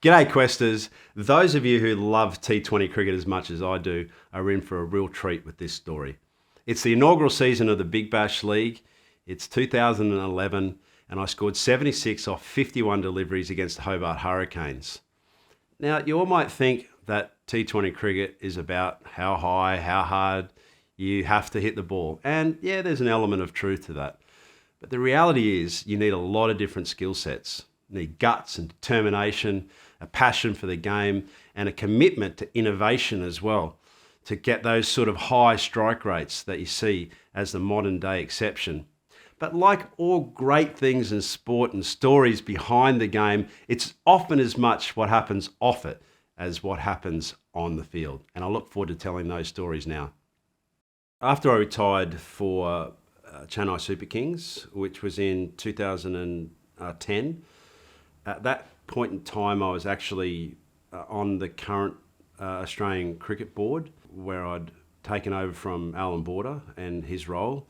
G'day Questers. Those of you who love T20 cricket as much as I do are in for a real treat with this story. It's the inaugural season of the Big Bash League. It's 2011 and I scored 76 off 51 deliveries against the Hobart Hurricanes. Now, you all might think that T20 cricket is about how high, how hard you have to hit the ball. And yeah, there's an element of truth to that. But the reality is you need a lot of different skill sets. You need guts and determination, a passion for the game, and a commitment to innovation as well to get those sort of high strike rates that you see as the modern day exception. But like all great things in sport and stories behind the game, it's often as much what happens off it as what happens on the field. And I look forward to telling those stories now. After I retired for Chennai Super Kings, which was in 2010, at that point in time, I was actually on the current Australian Cricket Board, where I'd taken over from Alan Border and his role.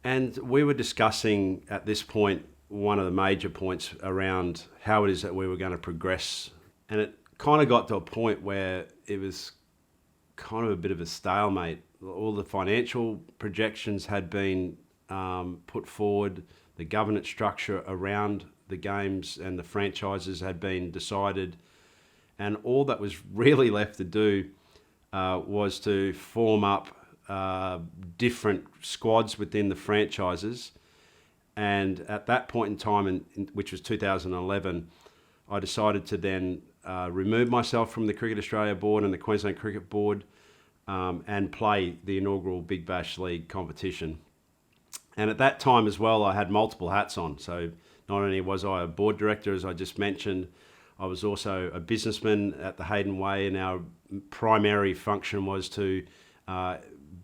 And we were discussing at this point one of the major points around how it is that we were going to progress. And it kind of got to a point where it was kind of a bit of a stalemate. All the financial projections had been put forward, the governance structure around the games and the franchises had been decided, and all that was really left to do was to form up different squads within the franchises. And at that point in time, which was 2011, I decided to then remove myself from the Cricket Australia Board and the Queensland Cricket Board and play the inaugural Big Bash League competition. And at that time as well, I had multiple hats on. So not only was I a board director, as I just mentioned, I was also a businessman at the Hayden Way, and our primary function was to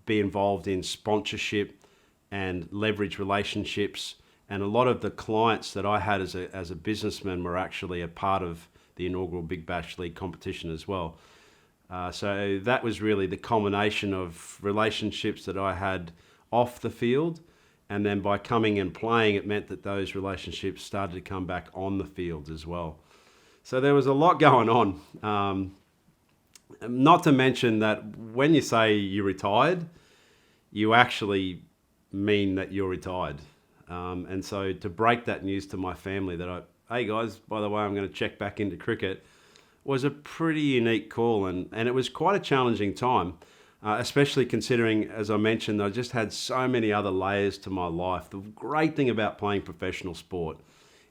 be involved in sponsorship and leverage relationships. And a lot of the clients that I had as a businessman were actually a part of the inaugural Big Bash League competition as well. So that was really the combination of relationships that I had off the field. And then by coming and playing, it meant that those relationships started to come back on the field as well. So there was a lot going on. Not to mention that when you say you retired, you actually mean that you're retired. And so to break that news to my family that hey guys, by the way, I'm going to check back into cricket, was a pretty unique call. And it was quite a challenging time. Especially considering, as I mentioned, I just had so many other layers to my life. The great thing about playing professional sport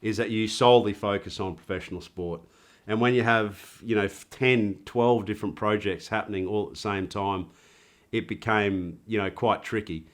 is that you solely focus on professional sport. And when you have, 10, 12 different projects happening all at the same time, it became, quite tricky.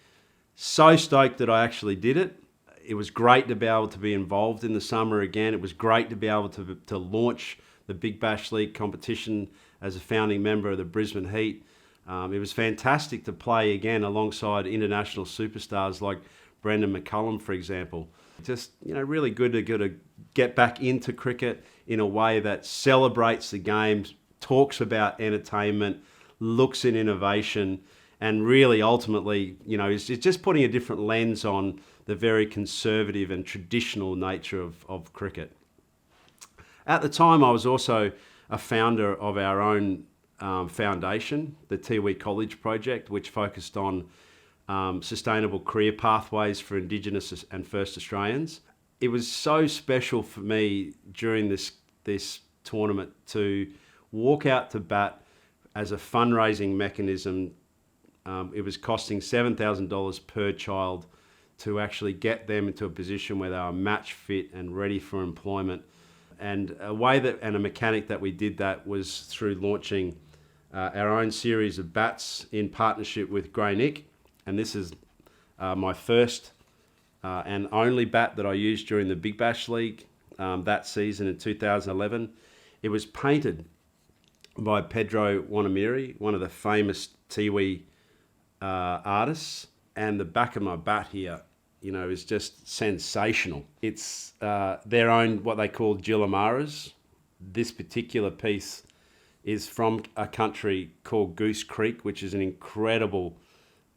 So stoked that I actually did it. It was great to be able to be involved in the summer again. It was great to be able to launch the Big Bash League competition as a founding member of the Brisbane Heat. It was fantastic to play again alongside international superstars like Brendan McCullum, for example. Just, really good to get back into cricket in a way that celebrates the game, talks about entertainment, looks at innovation, and really ultimately, is just putting a different lens on the very conservative and traditional nature of cricket. At the time, I was also a founder of our own foundation, the Tiwi College Project, which focused on sustainable career pathways for Indigenous and First Australians. It was so special for me during this tournament to walk out to bat as a fundraising mechanism. It was costing $7,000 per child to actually get them into a position where they were match fit and ready for employment. And a mechanic that we did that was through launching our own series of bats in partnership with Grey Nick. And this is my first and only bat that I used during the Big Bash League that season in 2011. It was painted by Pedro Wanamiri, one of the famous Tiwi artists. And the back of my bat here, is just sensational. It's their own, what they call Gillamaras. This particular piece is from a country called Goose Creek, which is an incredible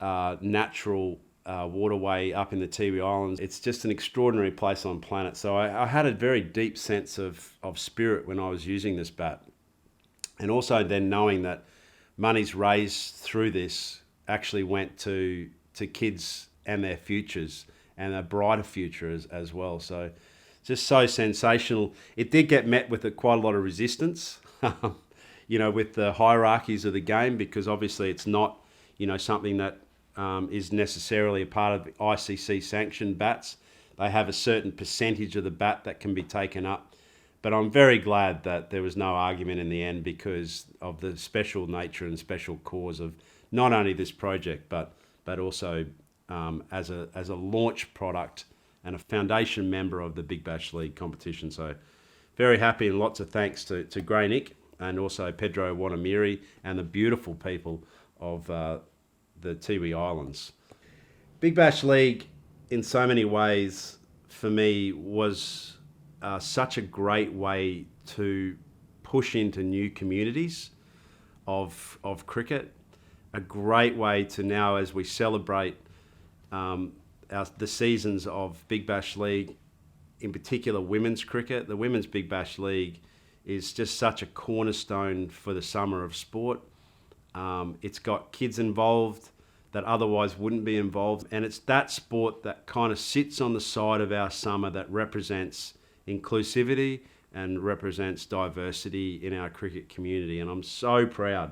natural waterway up in the Tiwi Islands. It's just an extraordinary place on planet. So I had a very deep sense of spirit when I was using this bat. And also then knowing that monies raised through this actually went to kids and their futures and a brighter future as well. So just so sensational. It did get met with quite a lot of resistance, with the hierarchies of the game, because obviously it's not, something that is necessarily a part of ICC sanctioned bats. They have a certain percentage of the bat that can be taken up. But I'm very glad that there was no argument in the end because of the special nature and special cause of not only this project, but also as a launch product and a foundation member of the Big Bash League competition. So very happy, and lots of thanks to Grey Nick and also Pedro Wanamiri and the beautiful people of the Tiwi Islands. Big Bash League, in so many ways, for me, was such a great way to push into new communities of cricket. A great way to now, as we celebrate the seasons of Big Bash League, in particular women's cricket. The Women's Big Bash League is just such a cornerstone for the summer of sport. It's got kids involved that otherwise wouldn't be involved. And it's that sport that kind of sits on the side of our summer that represents inclusivity and represents diversity in our cricket community. And I'm so proud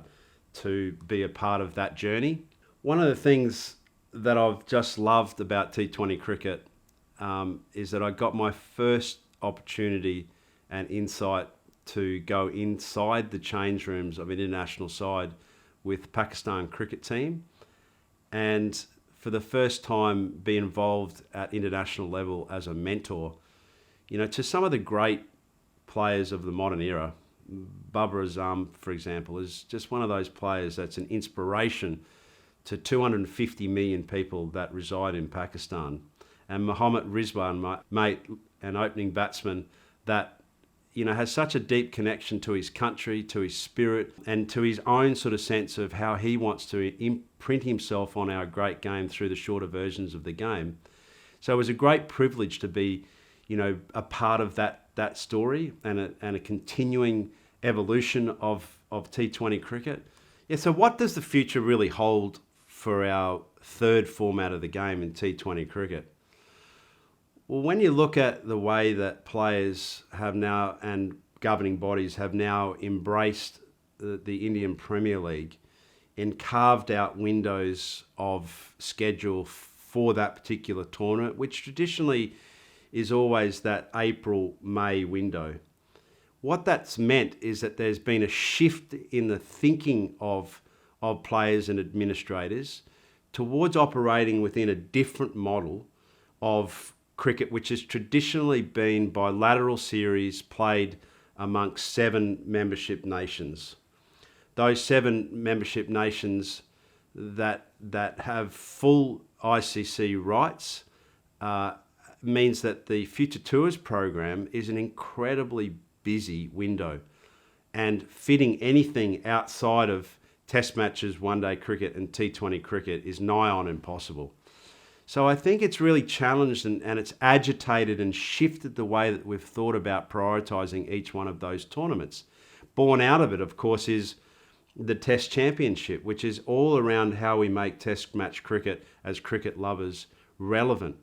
to be a part of that journey. One of the things that I've just loved about T20 cricket is that I got my first opportunity and insight to go inside the change rooms of an international side with Pakistan cricket team, and for the first time be involved at international level as a mentor, to some of the great players of the modern era. Babar Azam, for example, is just one of those players that's an inspiration to 250 million people that reside in Pakistan. And Mohammad Rizwan, mate, an opening batsman that, has such a deep connection to his country, to his spirit, and to his own sort of sense of how he wants to imprint himself on our great game through the shorter versions of the game. So it was a great privilege to be, a part of that story and a continuing evolution of T20 cricket. Yeah, so what does the future really hold for our third format of the game in T20 cricket? Well, when you look at the way that players have now and governing bodies have now embraced the Indian Premier League and carved out windows of schedule for that particular tournament, which traditionally is always that April-May window. What that's meant is that there's been a shift in the thinking of players and administrators towards operating within a different model of cricket, which has traditionally been bilateral series played amongst 7 membership nations. Those 7 membership nations that have full ICC rights means that the Future Tours program is an incredibly busy window, and fitting anything outside of Test matches, one-day cricket and T20 cricket is nigh on impossible. So I think it's really challenged and it's agitated and shifted the way that we've thought about prioritising each one of those tournaments. Born out of it, of course, is the Test Championship, which is all around how we make Test match cricket as cricket lovers relevant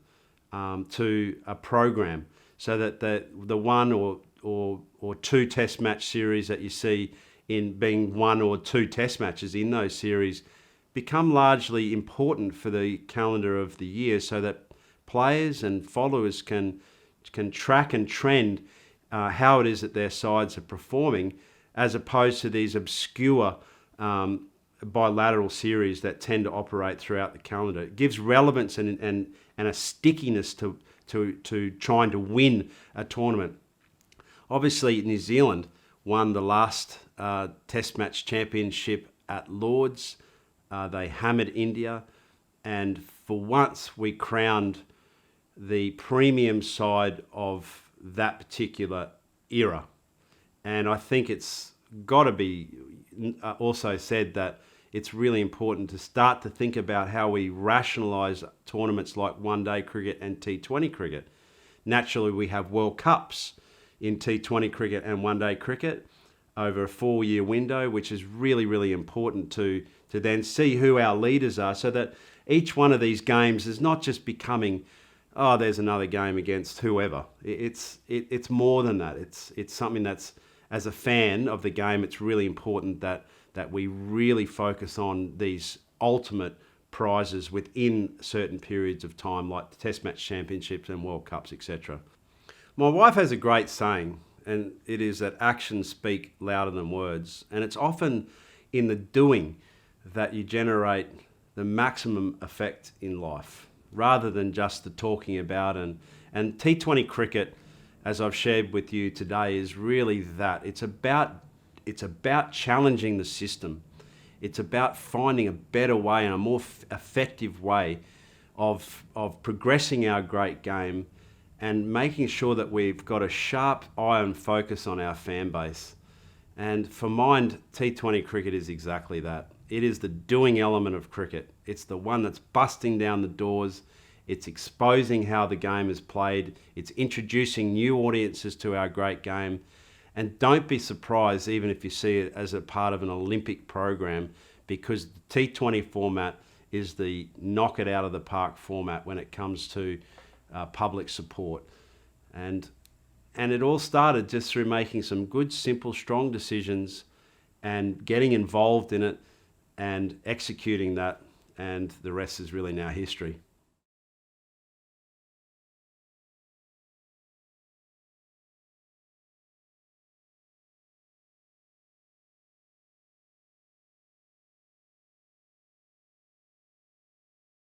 to a program, so that the one or two Test match series that you see in being 1 or 2 Test matches in those series become largely important for the calendar of the year, so that players and followers can track and trend how it is that their sides are performing, as opposed to these obscure bilateral series that tend to operate throughout the calendar. It gives relevance and a stickiness to trying to win a tournament. Obviously, New Zealand won the last Test match championship at Lord's. They hammered India, and for once we crowned the premium side of that particular era. And I think it's got to be also said that it's really important to start to think about how we rationalise tournaments like one-day cricket and T20 cricket. Naturally, we have World Cups in T20 cricket and one-day cricket over a 4-year window, which is really, really important to then see who our leaders are, so that each one of these games is not just becoming, oh, there's another game against whoever. It's more than that. It's something that's, as a fan of the game, it's really important that we really focus on these ultimate prizes within certain periods of time, like the Test Match Championships and World Cups, etc. My wife has a great saying, and it is that actions speak louder than words. And it's often in the doing that you generate the maximum effect in life, rather than just the talking about. And T20 cricket, as I've shared with you today, is really that. It's about challenging the system. It's about finding a better way and a more effective way of progressing our great game, and making sure that we've got a sharp eye and focus on our fan base. And for mine, T20 cricket is exactly that. It is the doing element of cricket. It's the one that's busting down the doors. It's exposing how the game is played. It's introducing new audiences to our great game. And don't be surprised even if you see it as a part of an Olympic program, because the T20 format is the knock it out of the park format when it comes to public support. And it all started just through making some good, simple, strong decisions and getting involved in it and executing that. And the rest is really now history.